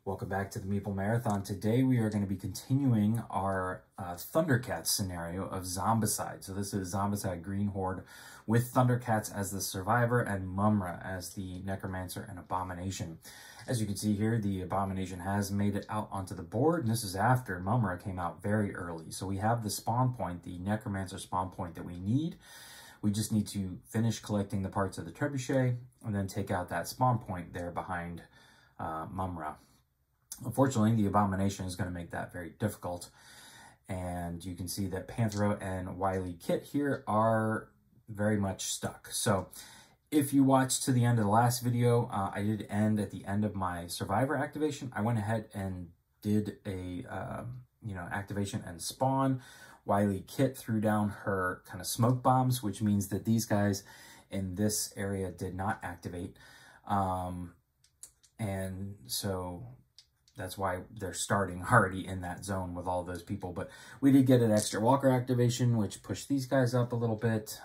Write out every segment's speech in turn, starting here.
Welcome back to the Meeple Marathon. Today we are going to be continuing our Thundercats scenario of Zombicide. So this is Zombicide Green Horde with Thundercats as the survivor and Mumra as the necromancer and abomination. As you can see here, the abomination has made it out onto the board, and this is after Mumra came out very early. So we have the spawn point, the necromancer spawn point that we need. We just need to finish collecting the parts of the trebuchet and then take out that spawn point there behind Mumra. Unfortunately, the abomination is going to make that very difficult. And you can see that Panthro and Wily Kit here are very much stuck. So if you watched to the end of the last video, I did end at the end of my survivor activation. I went ahead and did a, activation and spawn. Wily Kit threw down her kind of smoke bombs, which means that these guys in this area did not activate. And so that's why they're starting already in that zone with all those people. But we did get an extra walker activation, which pushed these guys up a little bit.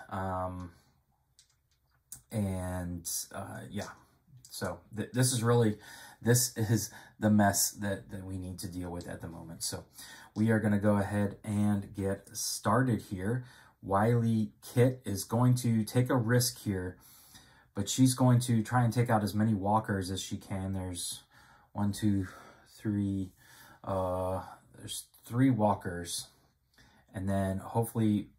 Yeah. So this is the mess that we need to deal with at the moment. So we are going to go ahead and get started here. Wily Kit is going to take a risk here, but she's going to try and take out as many walkers as she can. There's 1, 2, 3, there's 3 walkers, and then hopefully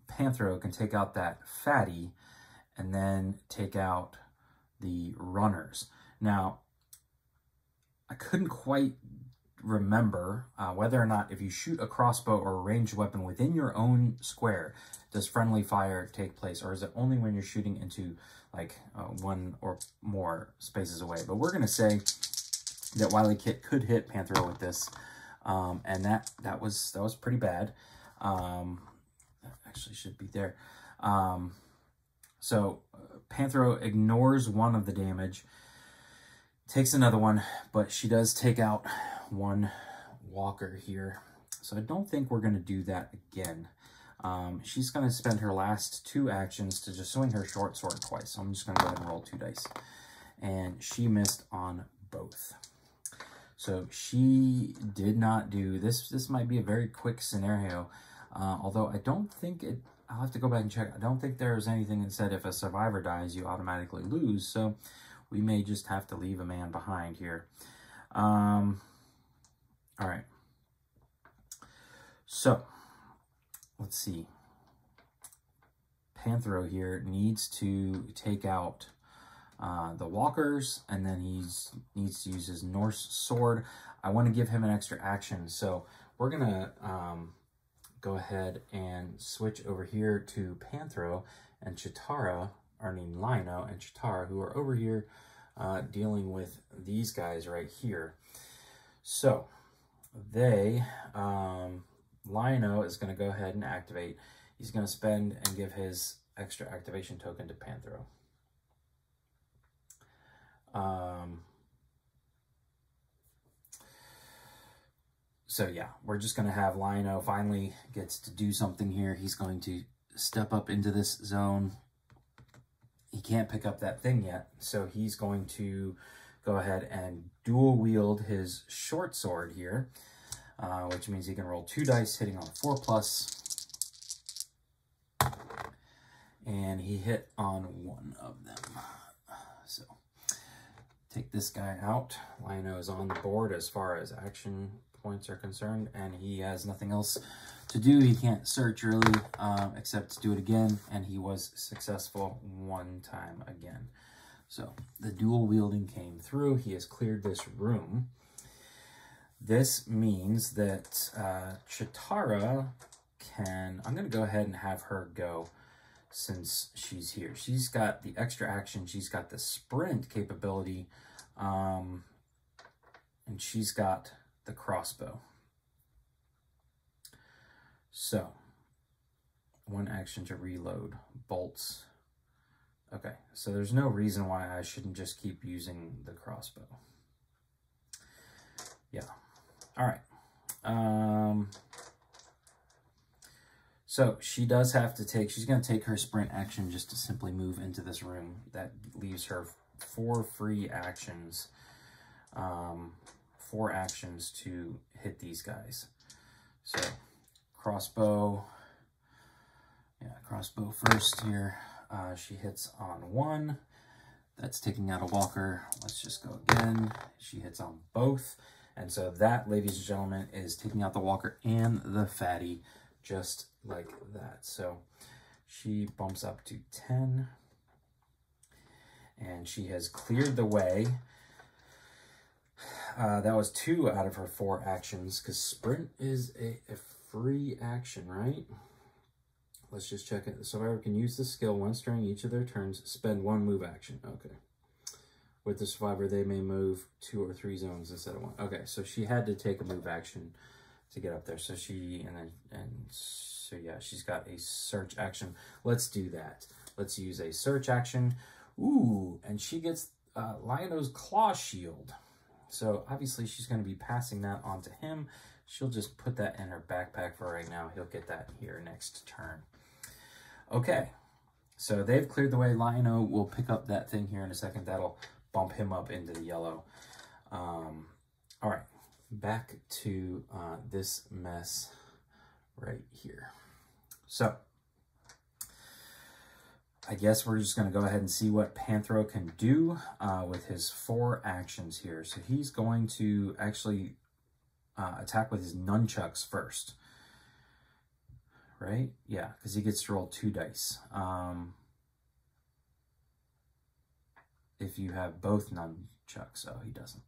Panthro can take out that fatty and then take out the runners. Now, I couldn't quite remember whether or not if you shoot a crossbow or a ranged weapon within your own square, does friendly fire take place, or is it only when you're shooting into like 1 or more spaces away? But we're going to say that Wily Kit could hit Panthro with this, and that was pretty bad. Actually should be there. So Panthro ignores 1 of the damage, takes another one, but she does take out 1 walker here. So I don't think we're going to do that again. She's going to spend her last 2 actions to just swing her short sword twice. So I'm just going to go ahead and roll 2 dice. And she missed on both. So she did not do this. This might be a very quick scenario, although I don't think it. I'll have to go back and check. I don't think there's anything that said if a survivor dies, you automatically lose. So we may just have to leave a man behind here. All right. So let's see. Panthro here needs to take out the walkers, and then he needs to use his Norse sword. I want to give him an extra action, so we're gonna go ahead and switch over here to Panthro and Chitara, Lino and Chitara, who are over here dealing with these guys right here. So they Lino is going to go ahead and activate. He's going to spend and give his extra activation token to Panthro. So yeah, we're just going to have Lino finally gets to do something here. He's going to step up into this zone. He can't pick up that thing yet, so he's going to go ahead and dual wield his short sword here, which means he can roll 2 dice hitting on a 4+, and he hit on 1 of them. So take this guy out. Lino is on the board as far as action points are concerned, and he has nothing else to do. He can't search really, except to do it again, and he was successful 1 time again. So the dual wielding came through. He has cleared this room. This means that Chitara can, I'm going to go ahead and have her go since she's here. She's got the extra action. She's got the sprint capability, and she's got the crossbow. So 1 action to reload, bolts. Okay, so there's no reason why I shouldn't just keep using the crossbow. Yeah, all right. So she does have to take, she's going to take her sprint action just to simply move into this room. That leaves her 4 free actions 4 actions to hit these guys. So crossbow, yeah, crossbow first here. She hits on 1. That's taking out a walker. Let's just go again. She hits on both. And so that, ladies and gentlemen, is taking out the walker and the fatty, just like that. So she bumps up to 10. And she has cleared the way. That was 2 out of her 4 actions, because sprint is a free action, right? Let's just check it. The survivor can use the skill once during each of their turns, spend 1 move action. Okay. With the survivor, they may move 2 or 3 zones instead of 1. Okay, so she had to take a move action to get up there. So so yeah, she's got a search action. Let's do that. Let's use a search action. Ooh, and she gets Lion-O's Claw Shield. So obviously she's going to be passing that on to him. She'll just put that in her backpack for right now. He'll get that here next turn. Okay, so they've cleared the way. Lion-O will pick up that thing here in a second. That'll bump him up into the yellow. All right, back to this mess right here. So I guess we're just going to go ahead and see what Panthro can do with his 4 actions here. So he's going to actually attack with his nunchucks first. Right? Yeah, because he gets to roll 2 dice. If you have both nunchucks. Oh, he doesn't.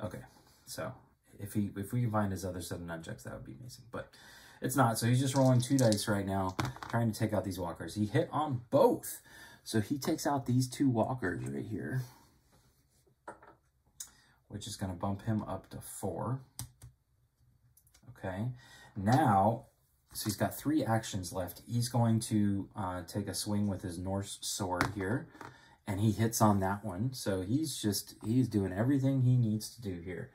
Okay, so if we can find his other set of nunchucks, that would be amazing. But it's not, so he's just rolling 2 dice right now, trying to take out these walkers. He hit on both. So he takes out these 2 walkers right here, which is going to bump him up to 4. Okay, now, so he's got 3 actions left. He's going to take a swing with his Norse sword here, and he hits on that one. So he's doing everything he needs to do here.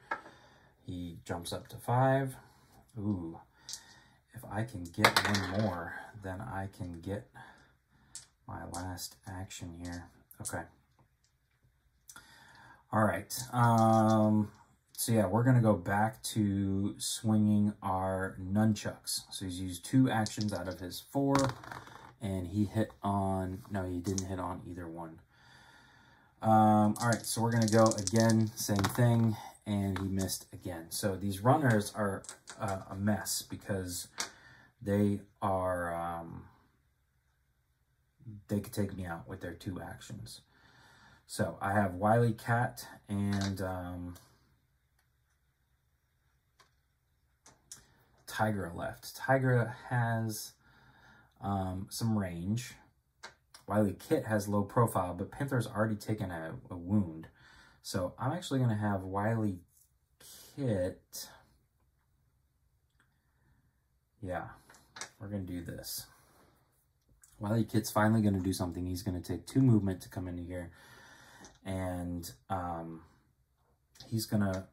He jumps up to 5. Ooh, if I can get 1 more, then I can get my last action here. Okay. All right. So yeah, we're going to go back to swinging our nunchucks. So he's used 2 actions out of his 4, and he hit on, no, he didn't hit on either one. All right, so we're going to go again, same thing, and he missed again. So these runners are a mess because they are, they could take me out with their 2 actions. So I have Wily Cat and Tigra left. Tigra has some range. Wily Kit has low profile, but Panther's already taken a wound. So I'm actually going to have Wily Kit. Yeah, we're going to do this. Wily Kit's finally going to do something. He's going to take 2 movement to come into here. And he's going to...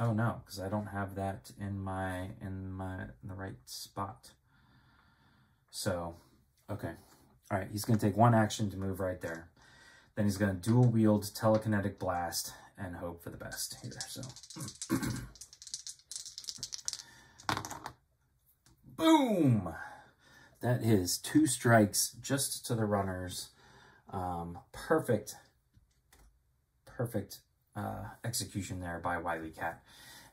Oh no, because I don't have that in the right spot. So, okay. All right, he's going to take 1 action to move right there. Then he's going to dual wield telekinetic blast and hope for the best here. So, boom! That is 2 strikes just to the runners. Perfect execution there by Wily Cat,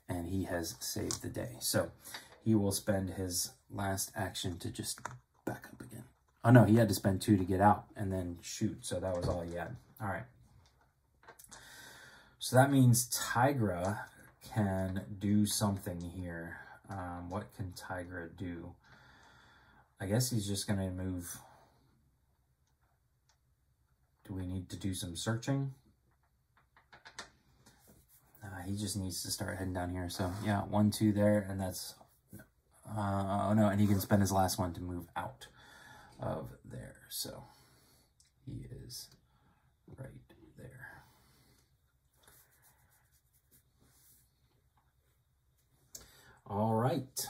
and he has saved the day. So he will spend his last action to just back up again. Oh no, he had to spend 2 to get out and then shoot, so that was all he had. All right. So that means Tigra can do something here. What can Tigra do? I guess he's just going to move. Do we need to do some searching? He just needs to start heading down here. So yeah, 1, 2 there, and that's, oh no, and he can spend his last one to move out of there. So he is right there. All right.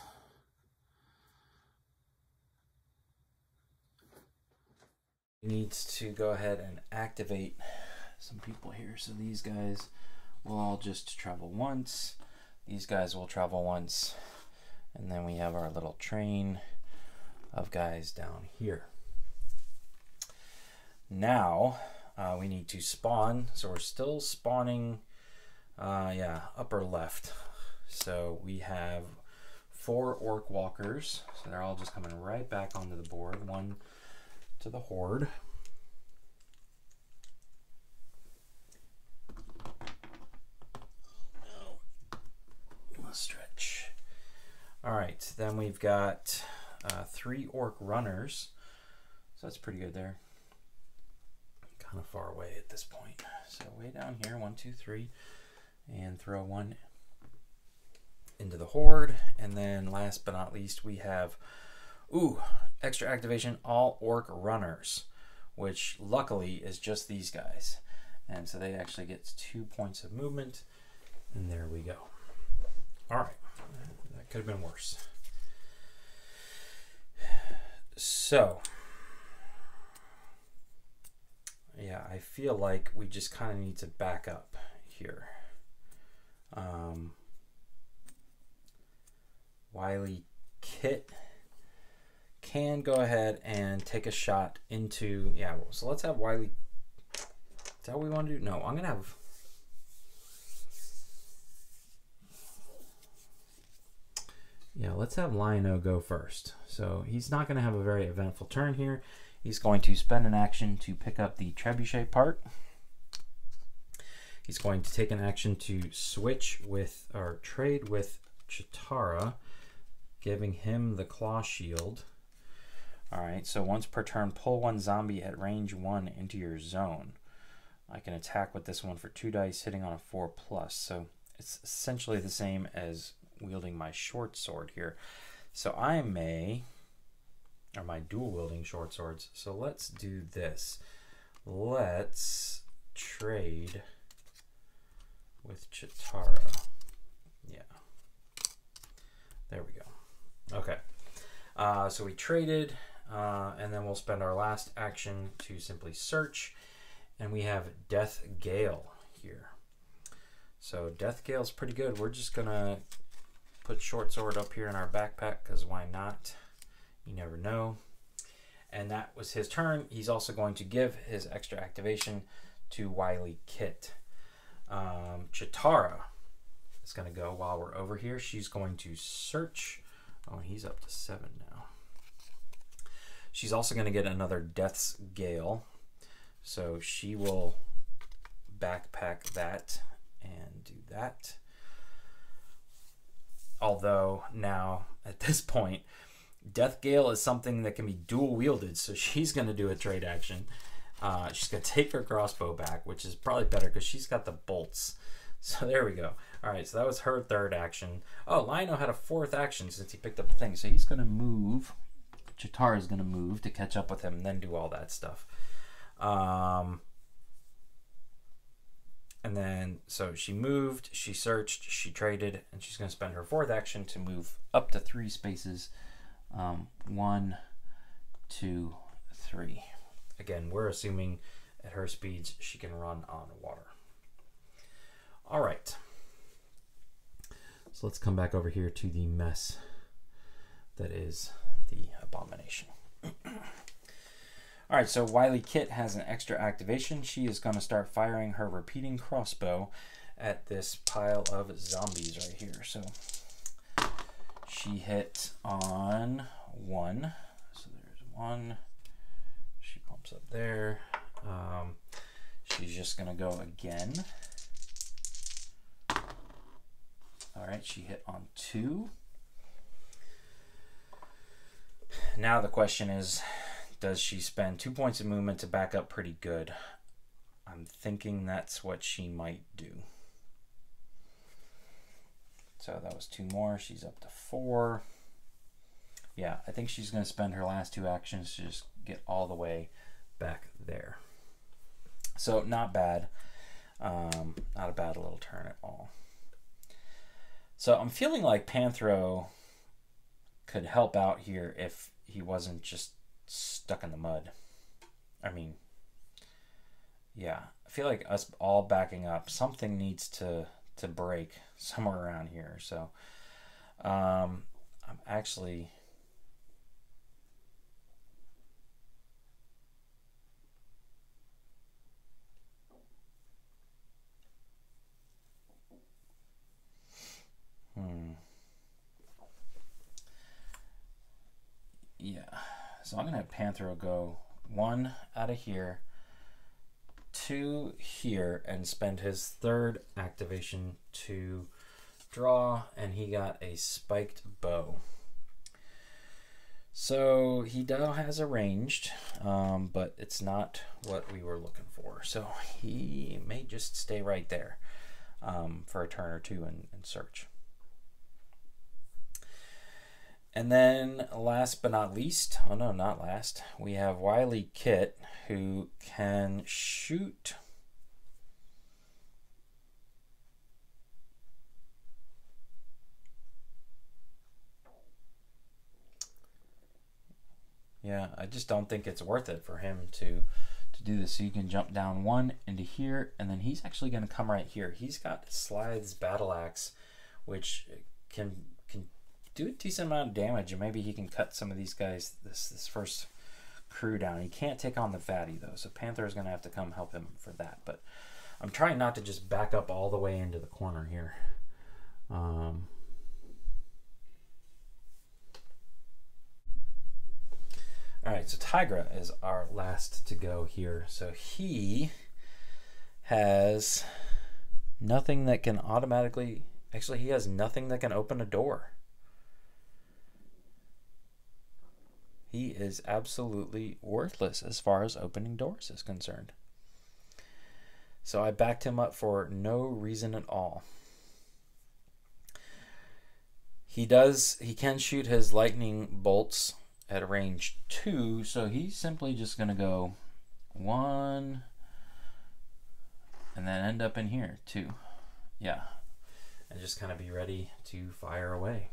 Needs to go ahead and activate some people here. So these guys will all just travel once. These guys will travel once. And then we have our little train of guys down here. Now we need to spawn. So we're still spawning, yeah, upper left. So we have 4 orc walkers. So they're all just coming right back onto the board. 1 to the horde. Stretch. All right, then we've got 3 orc runners, so that's pretty good there. Kind of far away at this point, so way down here, 1 2 3, and throw 1 into the horde. And then last but not least, we have extra activation, all orc runners, which luckily is just these guys, and so they actually get 2 points of movement. And there we go. All right, that could have been worse. So, yeah, I feel like we just kind of need to back up here. Wily Kit can go ahead and take a shot into, yeah, so let's have Wily. Is that what we want to do? No, I'm going to have... Yeah, let's have Lino go first. So he's not going to have a very eventful turn here. He's going to spend an action to pick up the trebuchet part. He's going to take an action to switch with, or trade with Chitara, giving him the claw shield. All right, so once per turn, pull 1 zombie at range 1 into your zone. I can attack with this one for 2 dice, hitting on a 4+. So it's essentially the same as wielding my short sword here. So I may, or my dual wielding short swords. So let's do this. Let's trade with Chitara. Yeah. There we go. Okay. So we traded, and then we'll spend our last action to simply search. And we have Death Gale here. So Death Gale's pretty good. We're just going to put short sword up here in our backpack, because why not? You never know. And that was his turn. He's also going to give his extra activation to Wily Kit. Chitara is going to go while we're over here. She's going to search. Oh, he's up to 7 now. She's also going to get another Death's Gale. So she will backpack that and do that. Although now, at this point, Death Gale is something that can be dual wielded, so she's going to do a trade action. She's going to take her crossbow back, which is probably better because she's got the bolts. So there we go. All right, so that was her 3rd action. Oh, Lino had a 4th action since he picked up the thing, so he's going to move. Chitara's going to move to catch up with him and then do all that stuff. And then, so she moved, she searched, she traded, and she's going to spend her 4th action to move up to 3 spaces. 1, 2, 3. Again, we're assuming at her speeds she can run on water. All right. So let's come back over here to the mess that is the abomination. All right, so Wily Kit has an extra activation. She is going to start firing her repeating crossbow at this pile of zombies right here. So she hit on 1. So there's 1. She pumps up there. She's just going to go again. All right, she hit on 2. Now the question is, does she spend 2 points of movement to back up pretty good? I'm thinking that's what she might do. So that was 2 more. She's up to 4. Yeah, I think she's going to spend her last 2 actions to just get all the way back there. So not bad. Not a bad little turn at all. So I'm feeling like Panthro could help out here if he wasn't just stuck in the mud. I mean, Yeah, I feel like us all backing up, something needs to break somewhere around here. So I'm actually yeah. So I'm gonna have Panther go 1 out of here, 2 here, and spend his 3rd activation to draw, and he got a spiked bow. So he now has a ranged, but it's not what we were looking for. So he may just stay right there for a turn or two and search. And then last but not least, oh no, not last, we have Wily Kit, who can shoot yeah, I just don't think it's worth it for him to do this. So you can jump down 1 into here, and then he's actually going to come right here. He's got Slithe's Battle Axe, which can do a decent amount of damage, and maybe he can cut some of these guys, this first crew down. He can't take on the fatty though, so Panther is going to have to come help him for that. But I'm trying not to just back up all the way into the corner here. All right, so Tigra is our last to go here. So he has nothing that can automatically, actually he has nothing that can open a door. He is absolutely worthless as far as opening doors is concerned. So I backed him up for no reason at all. He can shoot his lightning bolts at range 2, so he's simply just going to go 1 and then end up in here 2. Yeah, and just kind of be ready to fire away.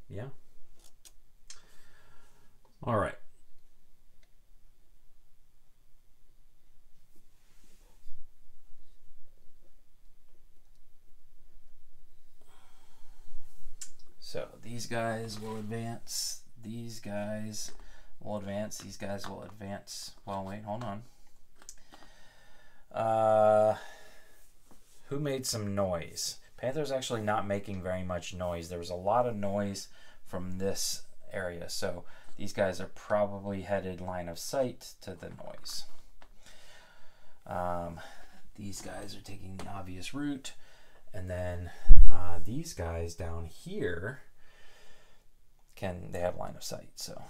Yeah. All right. So these guys will advance. These guys will advance. These guys will advance. Well, wait, hold on. Who made some noise? Panther's actually not making very much noise. There was a lot of noise from this area, so these guys are probably headed line of sight to the noise. These guys are taking the obvious route, and then these guys down here they have line of sight. So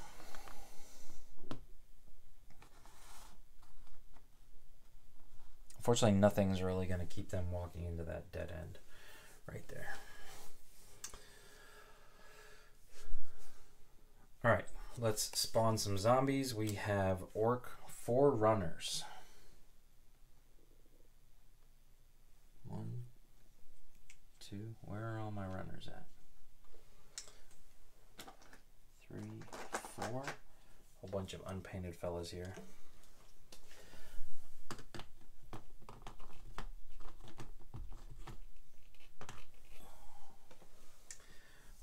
unfortunately, nothing's really going to keep them walking into that dead end right there. All right, let's spawn some zombies. We have Orc 4 runners. 1, 2, where are all my runners at? 3, 4, whole bunch of unpainted fellas here.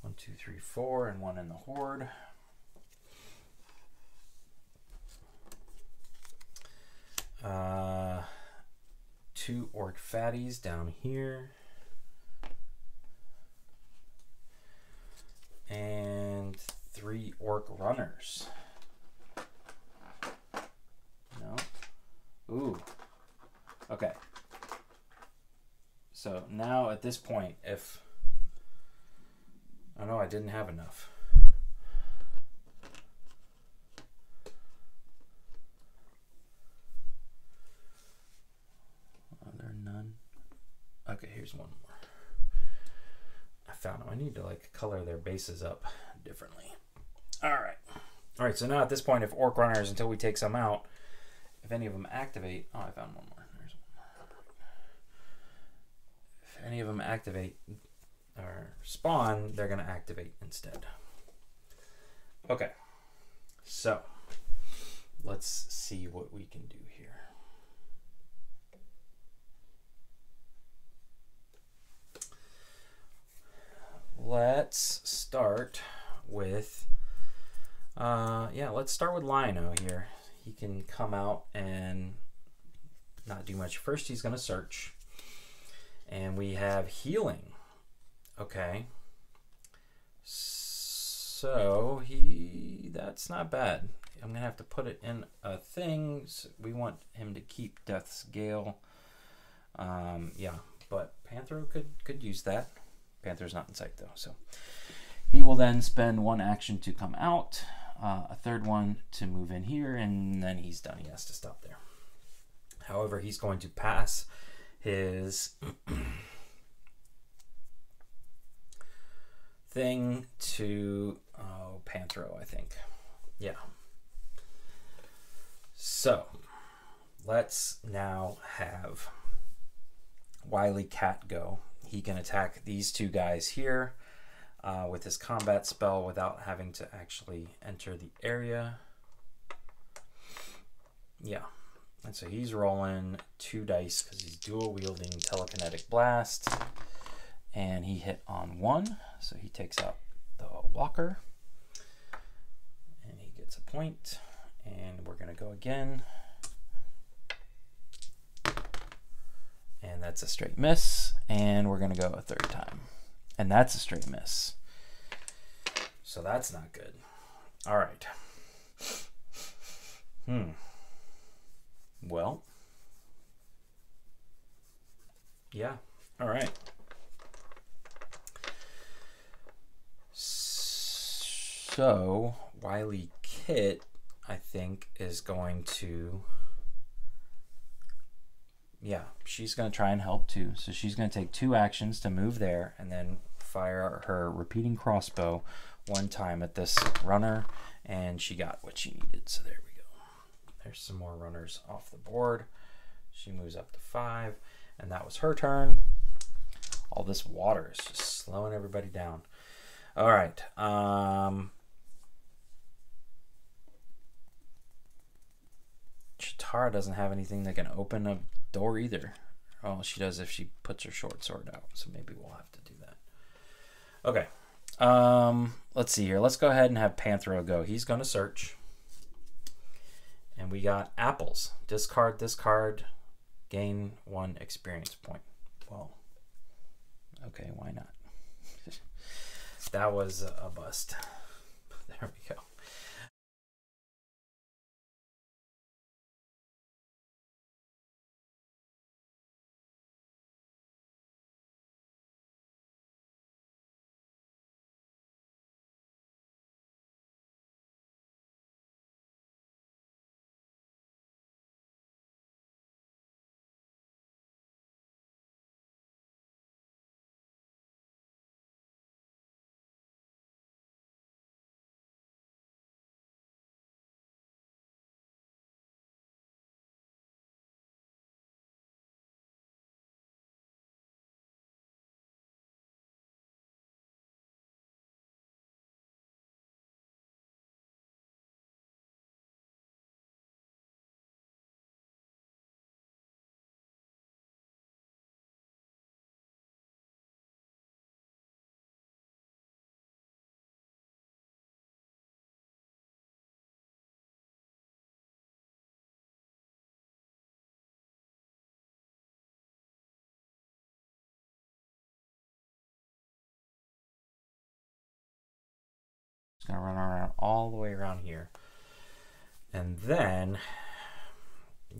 1, 2, 3, 4, and 1 in the horde. Two orc fatties down here. And 3 orc runners. No? Ooh. Okay. So now at this point, if... Oh no, I didn't have enough. Are there none? Okay, here's one more. I found them. I need to like color their bases up differently. Alright. Alright, so now at this point, if orc runners, until we take some out, if any of them activate... Oh, I found one more. There's one more. If any of them activate... or spawn, they're going to activate instead. Okay, so let's see what we can do here. Let's start with, yeah, let's start with Lionel here. He can come out and not do much. First, he's going to search. And we have healing. Okay. So, that's not bad. I'm going to have to put it in a thing. So we want him to keep Death's Gale. Yeah, but Panthro could use that. Panther's not in sight though, so he will then spend one action to come out, a third one to move in here, and then he's done. He has to stop there. However, he's going to pass his thing to Panthro, I think. Yeah. So let's now have Wily Cat go. He can attack these two guys here with his combat spell without having to actually enter the area. Yeah. And so he's rolling 2 dice because he's dual wielding Telekinetic Blast. And he hit on 1. So he takes out the walker. And he gets a point. And we're going to go again. And that's a straight miss. And we're going to go a third time. And that's a straight miss. So that's not good. All right. Well. Yeah. All right. So, Wily Kit, I think, is going to... Yeah, she's going to try and help too. So she's going to take 2 actions to move there and then fire her repeating crossbow 1 time at this runner. And she got what she needed. So there we go. There's some more runners off the board. She moves up to 5. And that was her turn. All this water is just slowing everybody down. All right. Chitara doesn't have anything that can open a door either. Oh, she does if she puts her short sword out. So maybe we'll have to do that. Okay. Let's see here. Let's go ahead and have Panthro go. He's going to search. And we got apples. Discard, discard. Gain 1 experience point. Well, okay, why not? That was a bust. There we go. It's going to run around all the way around here. And then,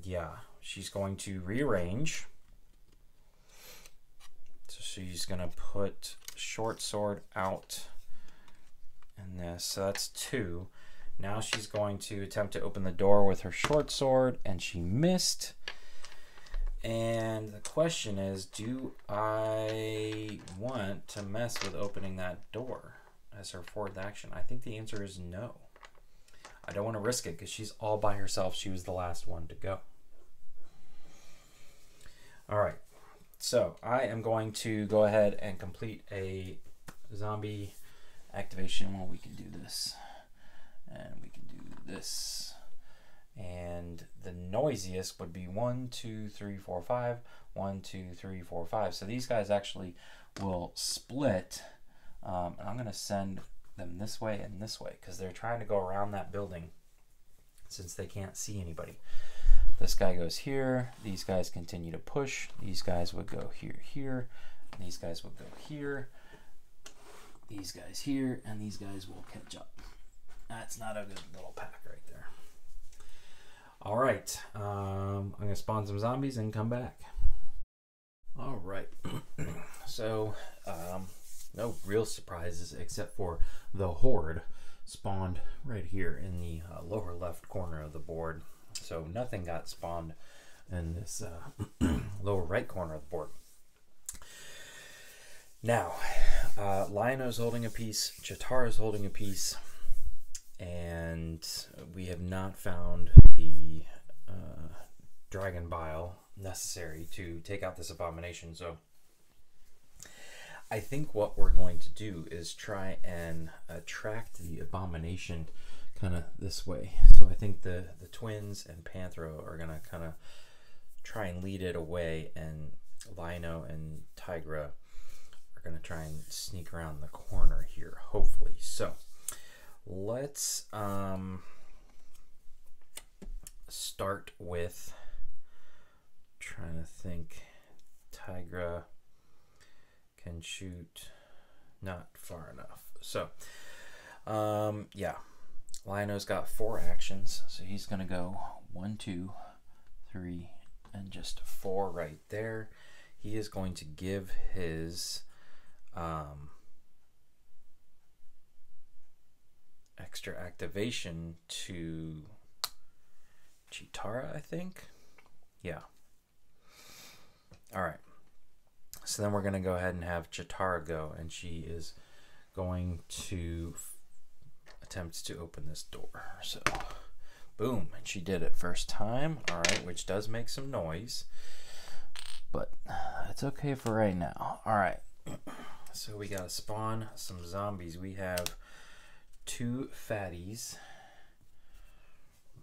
yeah, she's going to rearrange. So she's going to put short sword out in this. So that's 2. Now she's going to attempt to open the door with her short sword, and she missed. And the question is, do I want to mess with opening that door as her fourth action? I think the answer is no. I don't want to risk it because she's all by herself. She was the last one to go. All right. So I am going to go ahead and complete a zombie activation. Well, we can do this. And we can do this. noisiest would be 1, 2, 3, 4, 5. 1, 2, 3, 4, 5. So these guys actually will split. And I'm going to send them this way and this way because they're trying to go around that building since they can't see anybody. This guy goes here. These guys continue to push. These guys would go here, here. And these guys would go here. These guys here. And these guys will catch up. That's not a good little pack right there. All right. I'm going to spawn some zombies and come back. All right. So, no real surprises except for the Horde spawned right here in the lower left corner of the board. So nothing got spawned in this lower right corner of the board. Now, Liono's holding a piece, Chitara's holding a piece, and we have not found the dragon bile necessary to take out this abomination. So I think what we're going to do is try and attract the abomination kind of this way. So I think the twins and Panthro are going to kind of try and lead it away, and Lino and Tigra are going to try and sneak around the corner here, hopefully. So let's start with trying to think. Tigra can shoot not far enough. So yeah, Liono's got 4 actions, so he's gonna go 1, 2, 3, and just 4 right there. He is going to give his extra activation to Chitara, I think. Yeah. All right. So then we're going to go ahead and have Chitara go, and she is going to attempt to open this door. So, boom, and she did it first time. All right, which does make some noise, but it's okay for right now. All right, so we got to spawn some zombies. We have 2 fatties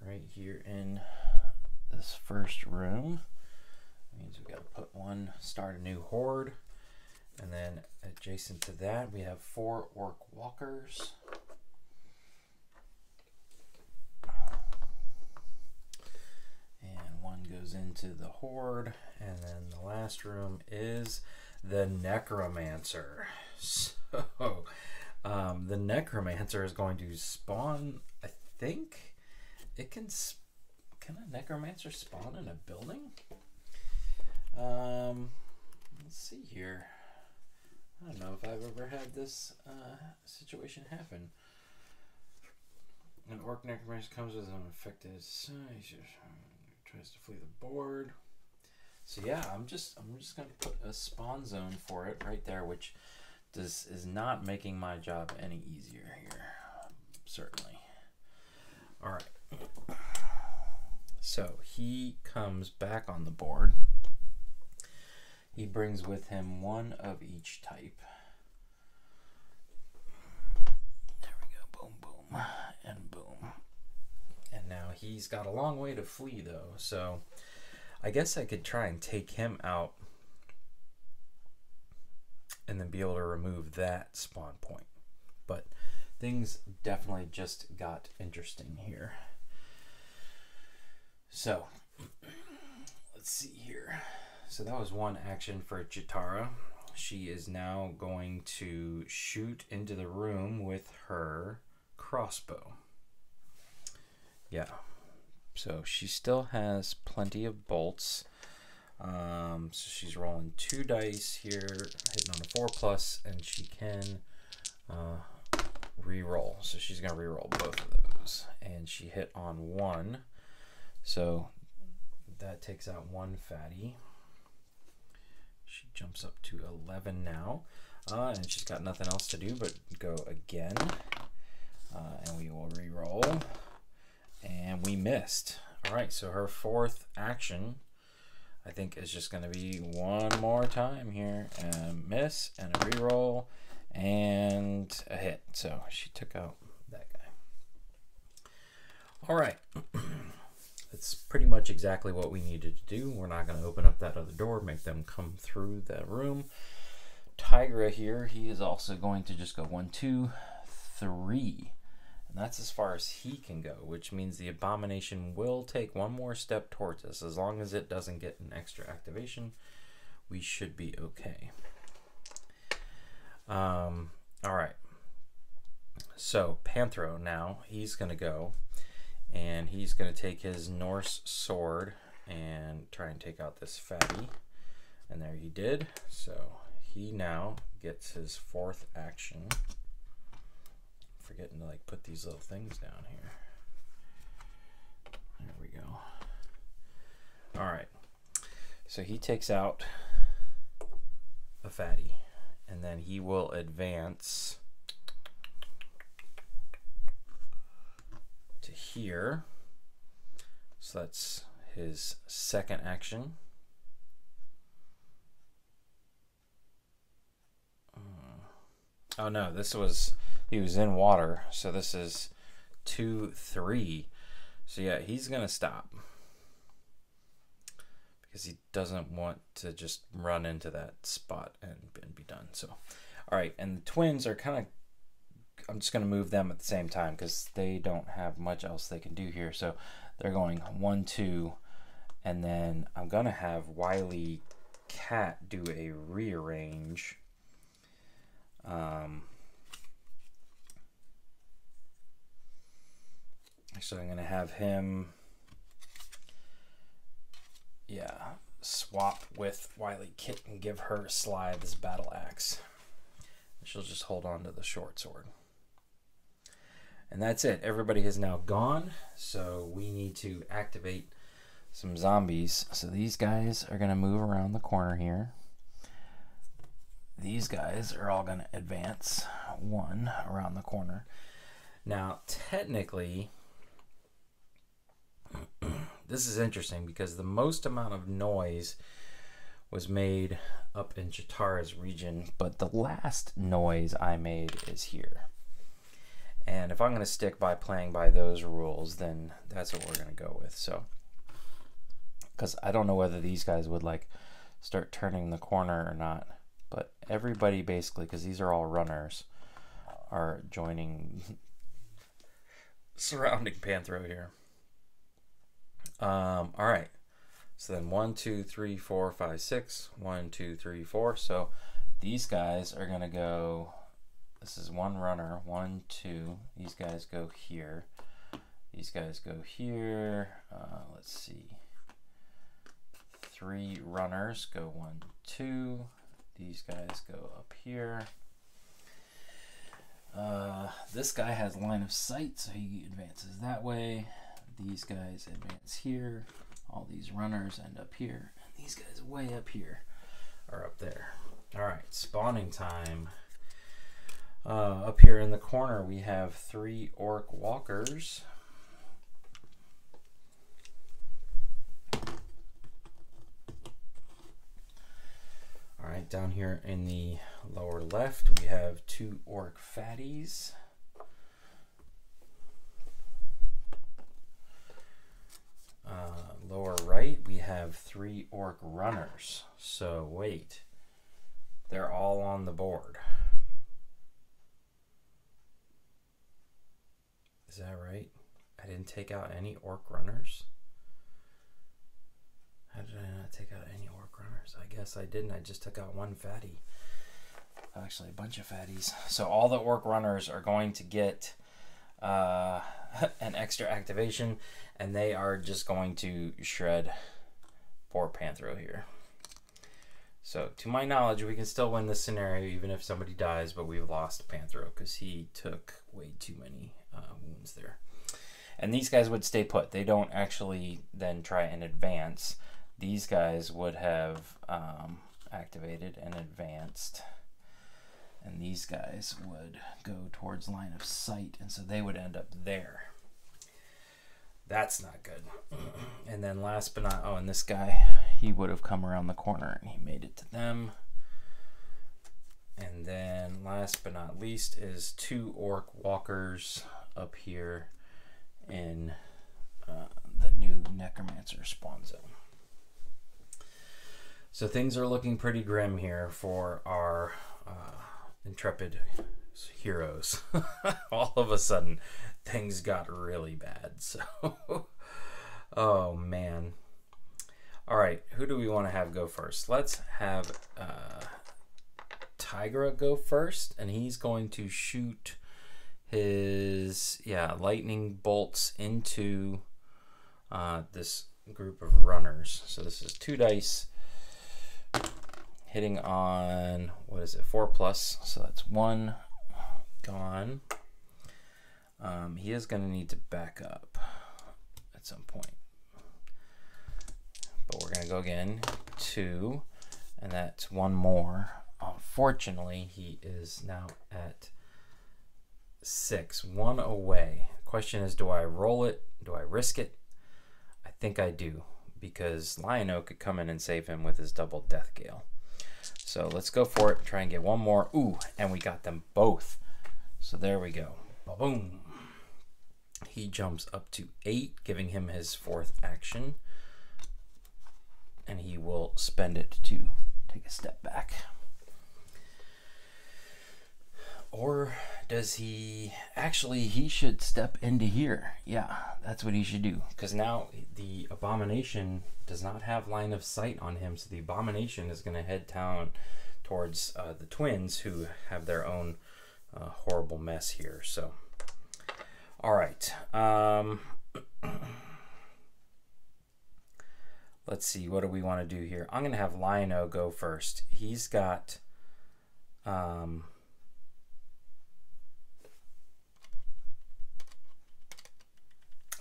right here in this first room. Means we got to put one, start a new horde, and then adjacent to that we have 4 orc walkers. And one goes into the horde, and then the last room is the necromancer. So the necromancer is going to spawn. I think it can a necromancer spawn in a building? Let's see here. I don't know if I've ever had this situation happen. An orc necromancer comes with an infected, tries to flee the board. So yeah, I'm just gonna put a spawn zone for it right there, which is not making my job any easier here, certainly. All right. So he comes back on the board. He brings with him 1 of each type. There we go. Boom, boom, and boom. And now he's got a long way to flee, though. So I guess I could try and take him out and then be able to remove that spawn point. But things definitely just got interesting here. So let's see here. So that was 1 action for Chitara. She is now going to shoot into the room with her crossbow. Yeah. So she still has plenty of bolts. So she's rolling 2 dice here, hitting on a 4+, and she can re-roll. So she's going to re-roll both of those. And she hit on 1. So that takes out 1 fatty. She jumps up to 11 now, and she's got nothing else to do but go again, and we will re-roll, and we missed. All right, so her 4th action, I think, is just going to be 1 more time here, and miss, and a re-roll, and a hit. So she took out that guy. All right, it's pretty much exactly what we needed to do. We're not going to open up that other door, make them come through that room. Tigra here, he is also going to just go 1, 2, 3. And that's as far as he can go, which means the Abomination will take one more step towards us. As long as it doesn't get an extra activation, we should be okay. All right. So Panthro now, he's going to go, and he's going to take his Norse sword and try and take out this fatty. And there he did. So he now gets his 4th action. Forgetting to like put these little things down here. There we go. All right. So he takes out a fatty, and then he will advance to here. So that's his 2nd action. Oh no, this was, he was in water, so this is 2, 3. So yeah, he's gonna stop because he doesn't want to just run into that spot and be done. So, all right, and the twins are kind of, I'm just gonna move them at the same time because they don't have much else they can do here. So they're going 1, 2, and then I'm gonna have Wily Cat do a rearrange. Actually, I'm going to have him, swap with Wily Kit and give her Slythe's battle axe. She'll just hold on to the short sword. And that's it. Everybody has now gone, so we need to activate some zombies. So these guys are going to move around the corner here. These guys are all going to advance 1 around the corner. Now, technically, this is interesting because the most amount of noise was made up in Chitara's region, but the last noise I made is here. And if I'm going to stick by playing by those rules, then that's what we're going to go with. So, because I don't know whether these guys would like start turning the corner or not. But everybody basically, because these are all runners, are joining, surrounding Panthro here. All right. So then 1, 2, 3, 4, 5, 6. 1, 2, 3, 4. So these guys are going to go, this is 1 runner. 1, 2. These guys go here. These guys go here. Let's see. 3 runners go 1, 2. These guys go up here. This guy has line of sight, so he advances that way. These guys advance here. All these runners end up here. And these guys way up here are up there. All right, spawning time. Up here in the corner, we have 3 orc walkers. Alright, down here in the lower left, we have 2 orc fatties. Lower right, we have 3 orc runners. So wait, they're all on the board. Is that right? I didn't take out any orc runners. How did I not take out any orc runners? I guess I didn't. I just took out 1 fatty. Actually, a bunch of fatties. So all the orc runners are going to get an extra activation, and they are just going to shred poor Panthro here. So to my knowledge, we can still win this scenario even if somebody dies, but we've lost Panthro because he took way too many wounds there. And these guys would stay put. They don't actually then try and advance. These guys would have activated and advanced, and these guys would go towards line of sight, and so they would end up there. That's not good. And then last but not, oh, and this guy, he would have come around the corner and he made it to them. And then last but not least is 2 orc walkers up here in the Necromancer spawn zone. So things are looking pretty grim here for our intrepid heroes. All of a sudden, things got really bad. So, oh man. All right, who do we want to have go first? Let's have Tigra go first, and he's going to shoot his lightning bolts into this group of runners. So this is 2 dice hitting on, what is it, 4+, so that's 1 gone. He is going to need to back up at some point, but we're going to go again, 2, and that's 1 more. Unfortunately, he is now at 6, 1 away. Question is, do I roll it? Do I risk it? I think I do, because Lion-O could come in and save him with his double Death Gale. So let's go for it, try and get 1 more. Ooh, and we got them both. So there we go. Boom. He jumps up to 8, giving him his 4th action. And he will spend it to take a step back. Or does he... Actually, he should step into here. Yeah, that's what he should do. Because now the Abomination does not have line of sight on him. So the Abomination is going to head down towards the twins, who have their own horrible mess here. So, all right. Let's see. What do we want to do here? I'm going to have Lion-O go first. He's got...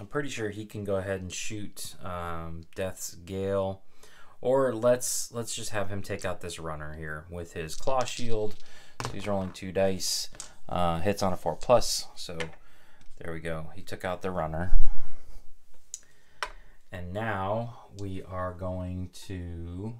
I'm pretty sure he can go ahead and shoot Death's Gale, or let's just have him take out this runner here with his Claw Shield. So he's rolling 2 dice, hits on a 4+. So there we go. He took out the runner, and now we are going to.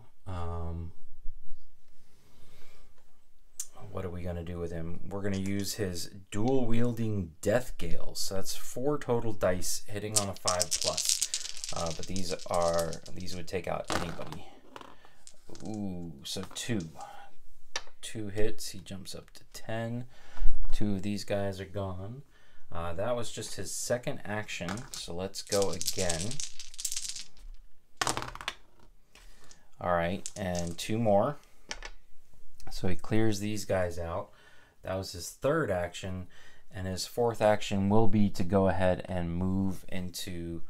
What are we going to do with him? We're going to use his dual wielding Death Gales. So that's 4 total dice hitting on a 5+. But these would take out anybody. Ooh, so 2. 2 hits. He jumps up to 10. 2 of these guys are gone. That was just his 2nd action. So let's go again. All right, and 2 more. So he clears these guys out. That was his 3rd action, and his 4th action will be to go ahead and move into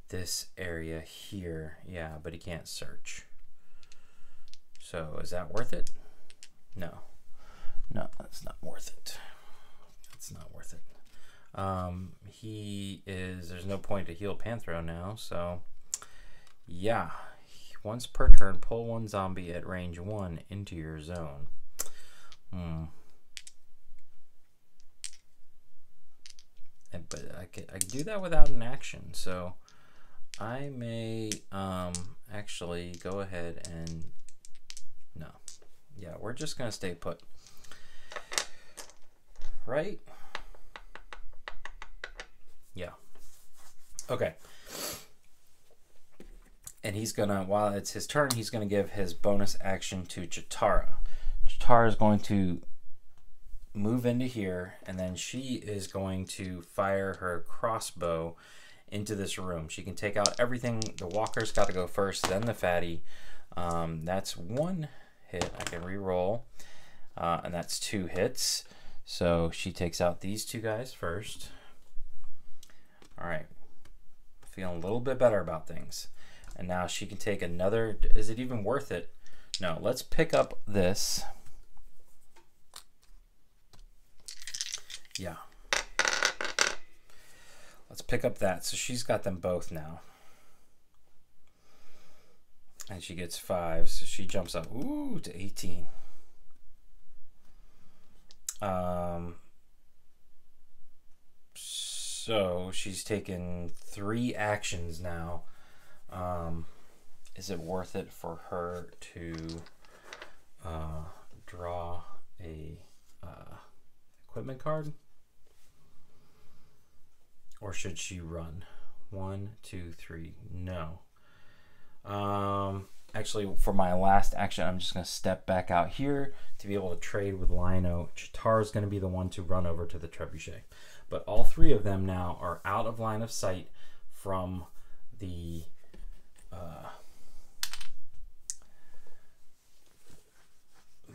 this area here. Yeah, but he can't search. So is that worth it? No. No, that's not worth it. It's not worth it. There's no point to heal Panthro now, so yeah. Once per turn, pull 1 zombie at range 1 into your zone. But I could do that without an action, so I may actually go ahead and... No. Yeah, we're just going to stay put. Right? Yeah. Okay. And he's gonna, while it's his turn, he's gonna give his bonus action to Chitara. Chitara is going to move into here, and then she is going to fire her crossbow into this room. She can take out everything. The walker's got to go first, then the fatty. That's 1 hit. I can re-roll, and that's 2 hits. So she takes out these 2 guys first. All right, feeling a little bit better about things. And now she can take another. Is it even worth it? No, let's pick up this. Yeah. Let's pick up that. So she's got them both now. And she gets 5, so she jumps up, ooh, to 18. So she's taken 3 actions now. Is it worth it for her to draw a equipment card? Or should she run? 1, 2, 3. No. Actually, for my last action, I'm just going to step back out here to be able to trade with Lino. Chitaur is going to be the one to run over to the Trebuchet. But all three of them now are out of line of sight from the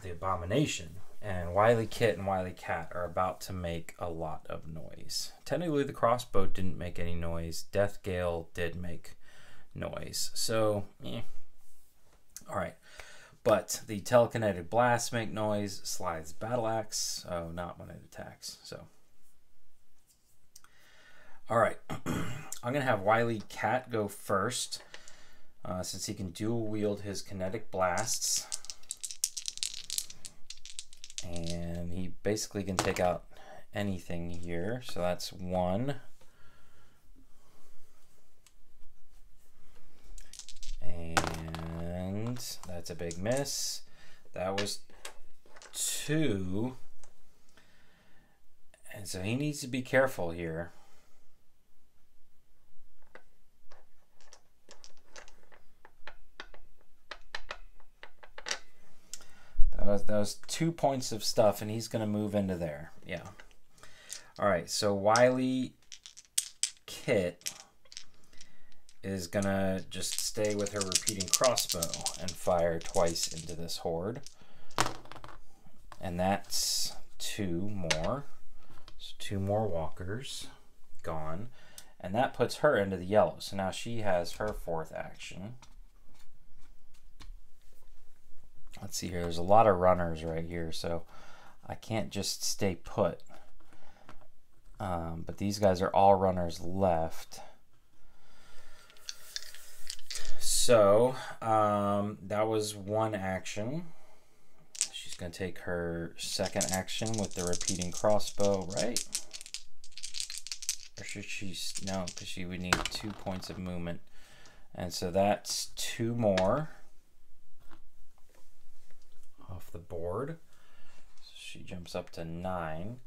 Abomination. And Wily Kit and Wily Cat are about to make a lot of noise. Technically, the crossbow didn't make any noise. Death Gale did make noise. So, all right. But the telekinetic blasts make noise. Slides battle axe. Oh, not when it attacks. So, all right. I'm gonna have Wily Cat go first, since he can dual wield his kinetic blasts. And he basically can take out anything here. So that's 1. And that's a big miss. That was 2. And so he needs to be careful here. That was 2 points of stuff, and he's going to move into there. Yeah. All right, so Wily Kit is going to just stay with her repeating crossbow and fire twice into this horde. And that's 2 more. So 2 more walkers gone. And that puts her into the yellow. So now she has her 4th action. Let's see here. There's a lot of runners right here, so I can't just stay put. But these guys are all runners left. So that was 1 action. She's going to take her 2nd action with the repeating crossbow, right? Or should she? No, because she would need 2 points of movement. And so that's 2 more off the board. So she jumps up to 9.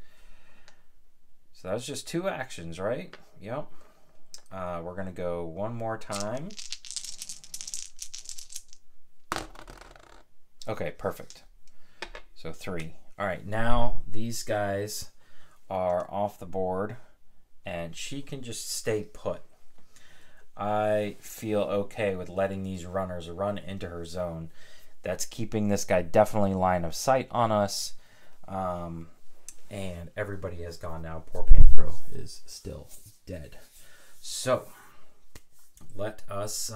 So that was just 2 actions, right? Yep. We're gonna go 1 more time. Okay, perfect. So 3. All right, now these guys are off the board and she can just stay put. I feel okay with letting these runners run into her zone. That's keeping this guy definitely line of sight on us. And everybody has gone now. Poor Panthro is still dead. So let us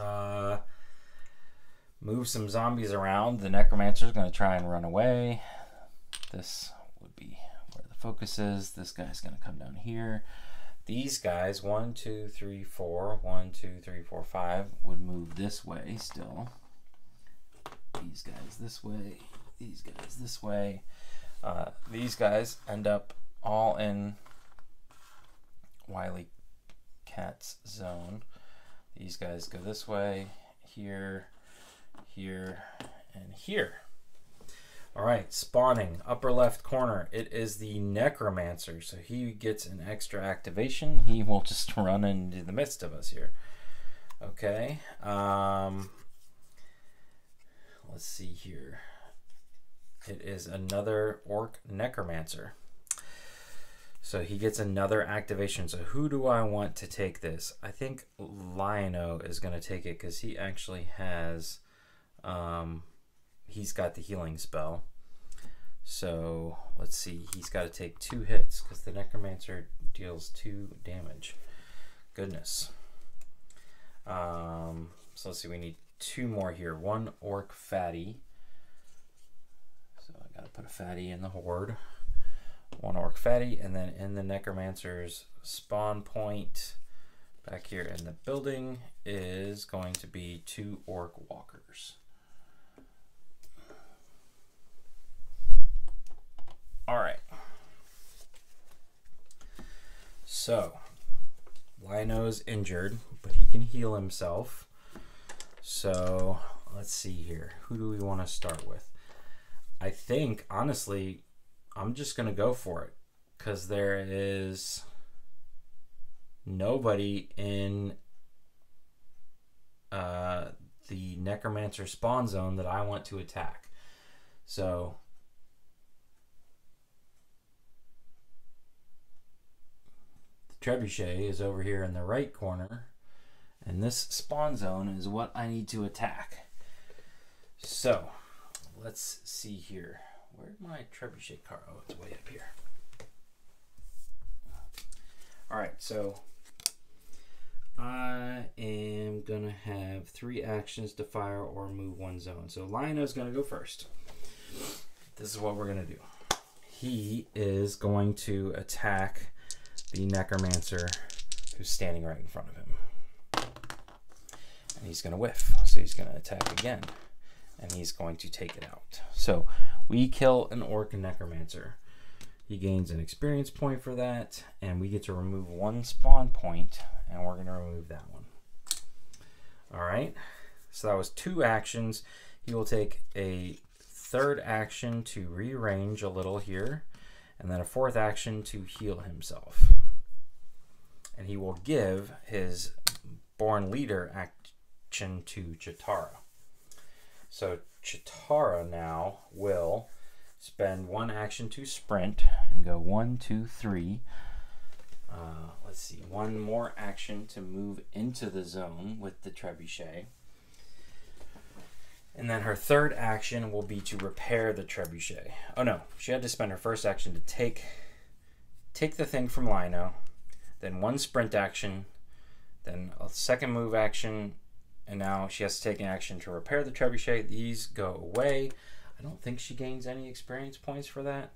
move some zombies around. The Necromancer is going to try and run away. This would be where the focus is. This guy's going to come down here. These guys, 1, 2, 3, 4, 1, 2, 3, 4, 5, would move this way still. These guys this way, these guys this way. These guys end up all in Wily Cat's zone. These guys go this way, here, here, and here. All right, spawning, upper left corner. It is the Necromancer, so he gets an extra activation. He will just run into the midst of us here. Okay. Let's see here. It is another Orc Necromancer. So he gets another activation. So who do I want to take this? I think Lino is going to take it because he actually has, he's got the healing spell. So let's see. He's got to take 2 hits because the Necromancer deals 2 damage. Goodness. So let's see. We need 2 more here. 1 Orc Fatty. So I gotta put a fatty in the horde. 1 Orc Fatty, and then in the Necromancer's spawn point back here in the building is going to be 2 Orc Walkers. Alright. So Lino's injured, but he can heal himself. So let's see here. Who do we want to start with? I think, honestly, I'm just going to go for it because there is nobody in Necromancer spawn zone that I want to attack. So the Trebuchet is over here in the right corner, and this spawn zone is what I need to attack. So let's see here. Where's my Trebuchet card? Oh, it's way up here. Alright, so I am going to have 3 actions to fire or move 1 zone. So Lionel's going to go first. This is what we're going to do. He is going to attack the Necromancer who's standing right in front of him. And he's going to whiff. So he's going to attack again. And he's going to take it out. So we kill an Orc Necromancer. He gains an experience point for that, and we get to remove 1 spawn point, and we're going to remove that one. Alright, so that was 2 actions. He will take a 3rd action to rearrange a little here, and then a 4th action to heal himself. And he will give his Born Leader action to Chitara. So Chitara now will spend 1 action to sprint and go 1, 2, 3. Let's see, 1 more action to move into the zone with the Trebuchet. And then her 3rd action will be to repair the Trebuchet. Oh no, she had to spend her 1st action to take the thing from Lino, then 1 sprint action, then a 2nd move action, and now she has to take an action to repair the Trebuchet. These go away. I don't think she gains any experience points for that.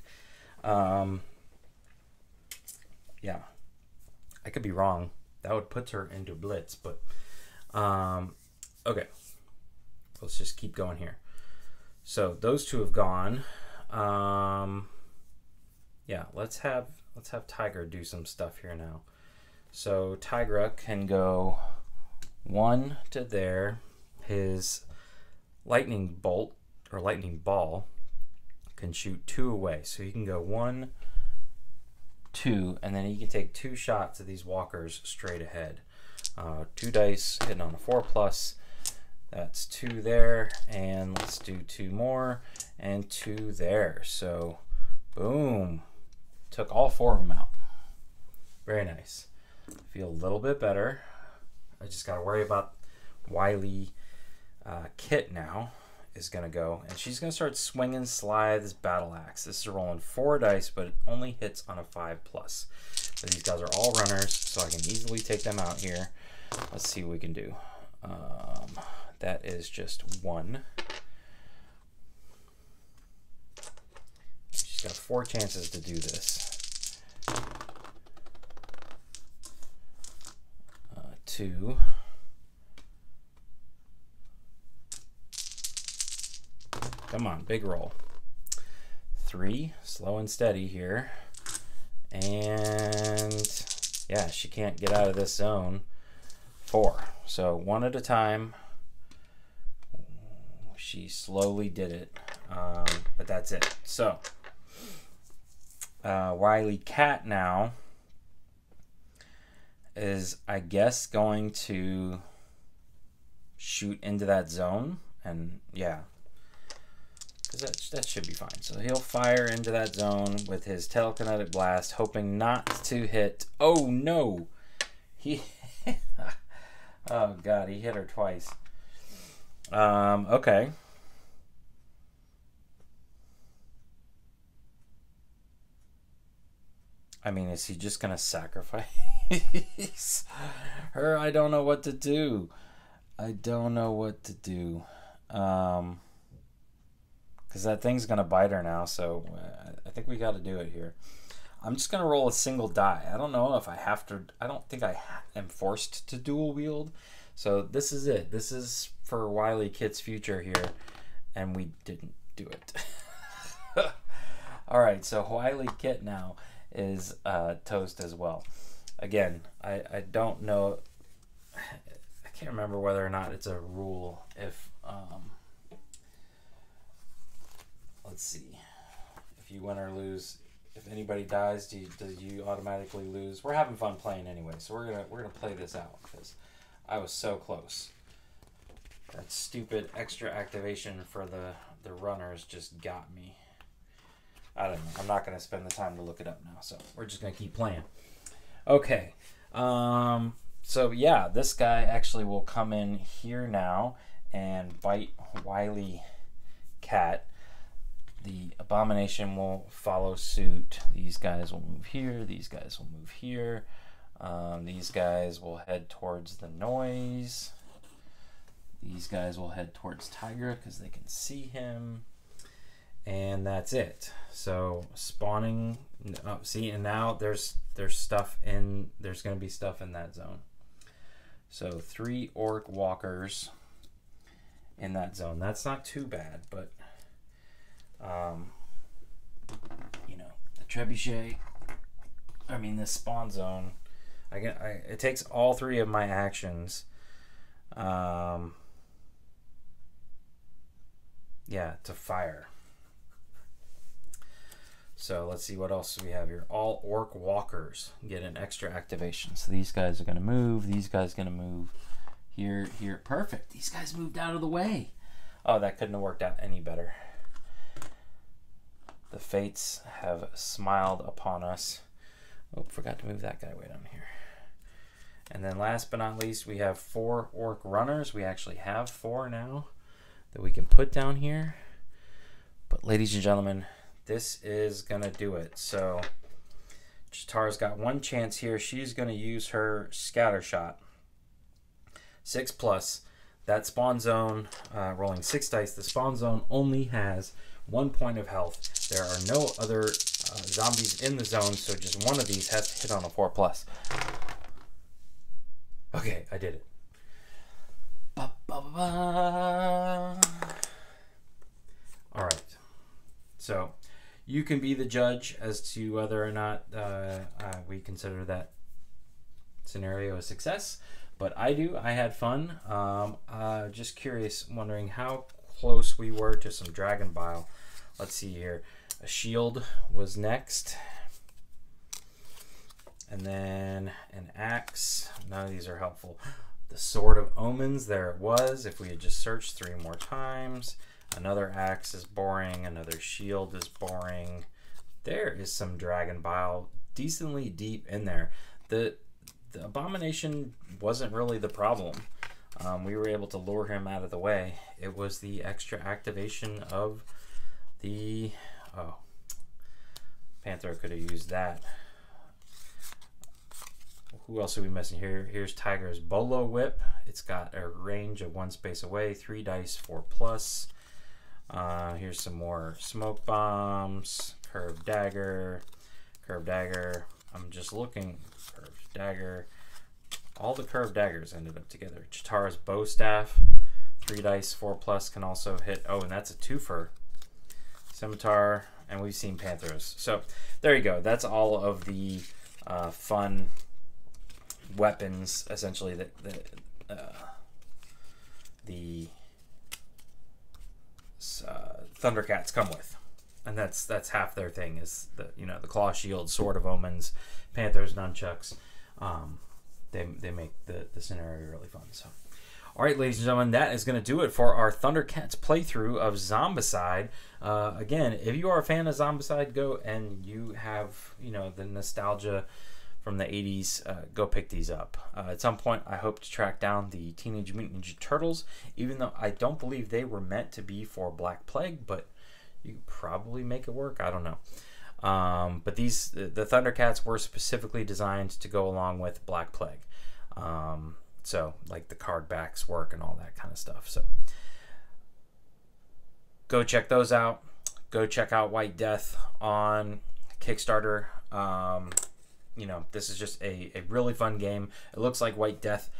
Yeah, I could be wrong. That would put her into Blitz, but okay. Let's just keep going here. So those 2 have gone. Yeah, let's have Tigra do some stuff here now. So Tigra can go 1 to there. His lightning bolt or lightning ball can shoot 2 away. So he can go 1, 2, and then he can take 2 shots at these walkers straight ahead. 2 dice hitting on a 4+. That's 2 there, and let's do 2 more, and 2 there. So, boom. Took all 4 of them out. Very nice. Feel a little bit better. I just got to worry about Wily Kit now is going to go, and she's going to start swinging Slythe's battle axe. This is rolling 4 dice, but it only hits on a 5+. So these guys are all runners, so I can easily take them out here. Let's see what we can do. That is just 1. She's got 4 chances to do this. 2. Come on, big roll. 3, slow and steady here. And yeah, she can't get out of this zone. 4. So 1 at a time. She slowly did it, but that's it. So Wily Cat now is, I guess, going to shoot into that zone, and yeah, because that should be fine. So he'll fire into that zone with his telekinetic blast, hoping not to hit. Oh no, he oh god, he hit her twice. Okay. I mean, is he just gonna sacrifice her? I don't know what to do. I don't know what to do. Because that thing's gonna bite her now, so I think we got to do it here. I'm just gonna roll a single die. I don't know if I have to. I don't think I am forced to dual wield. So this is it. This is for Wily Kit's future here, and we didn't do it. All right, so Wily Kit now is toast as well. Again, I don't know. I can't remember whether or not it's a rule if let's see, if you win or lose, if anybody dies, do you automatically lose? We're having fun playing anyway, so we're gonna play this out because I was so close. That stupid extra activation for the runners just got me. I don't know. I'm not going to spend the time to look it up now, so we're just going to keep playing. Okay. So yeah, this guy actually will come in here now and bite Wily Cat. The Abomination will follow suit. These guys will move here. These guys will move here. These guys will head towards the noise. These guys will head towards Tiger because they can see him. And that's it. So spawning, see, and now there's stuff in, there's going to be stuff in that zone. So 3 orc walkers in that zone. That's not too bad, but you know, the trebuchet, I mean the spawn zone, it takes all 3 of my actions, yeah, to fire. So let's see what else we have here. All orc walkers get an extra activation. So these guys are going to move. These guys are going to move here, here. Perfect. These guys moved out of the way. Oh, that couldn't have worked out any better. The fates have smiled upon us. Oh, forgot to move that guy way down here. And then last but not least, we have 4 orc runners. We actually have 4 now that we can put down here. But ladies and gentlemen, this is gonna do it. So Chitara's got 1 chance here. She's gonna use her scatter shot. 6+. That spawn zone, rolling 6 dice. The spawn zone only has 1 point of health. There are no other zombies in the zone, so just one of these has to hit on a 4+. Okay, I did it. Ba, ba, ba, ba. All right. So you can be the judge as to whether or not we consider that scenario a success, but I do. I had fun. Just curious, wondering how close we were to some Dragon Bile. Let's see here. A shield was next, and then an axe. None of these are helpful. The Sword of Omens, there it was. If we had just searched 3 more times. Another axe is boring. Another shield is boring. There is some Dragon Bile decently deep in there. The Abomination wasn't really the problem. We were able to lure him out of the way. It was the extra activation of the... Oh, Panther could have used that. Who else are we missing here? Here's Tiger's Bolo Whip. It's got a range of 1 space away, 3 dice, 4+. Here's some more smoke bombs, curved dagger. I'm just looking. Curved dagger. All the curved daggers ended up together. Chitara's bow staff, 3 dice, 4+, can also hit. Oh, and that's a 2-fer. Scimitar, and we've seen Panthers. So there you go. That's all of the fun weapons, essentially, that the Thundercats come with, and that's half their thing, is the the claw shield, Sword of Omens, Panthers, nunchucks. They make the scenario really fun. So, all right, ladies and gentlemen, that is going to do it for our Thundercats playthrough of Zombicide. Again, if you are a fan of Zombicide, go and you have the nostalgia from the 80s, go pick these up. At some point, I hope to track down the Teenage Mutant Ninja Turtles, even though I don't believe they were meant to be for Black Plague, but you could probably make it work. I don't know. But the Thundercats were specifically designed to go along with Black Plague. So, like the card backs work and all that kind of stuff. So, go check those out. Go check out White Death on Kickstarter. This is just a really fun game. It looks like White Death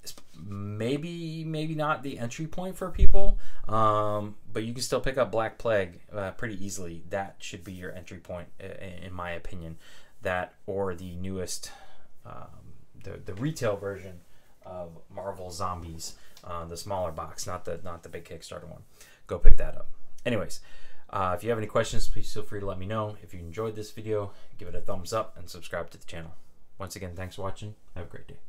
is maybe not the entry point for people, but you can still pick up Black Plague pretty easily. That should be your entry point, in my opinion. That, or the newest, the retail version of Marvel Zombies, the smaller box, not the big Kickstarter one. Go pick that up. Anyways. If you have any questions, please feel free to let me know. If you enjoyed this video, give it a thumbs up and subscribe to the channel. Once again, thanks for watching. Have a great day.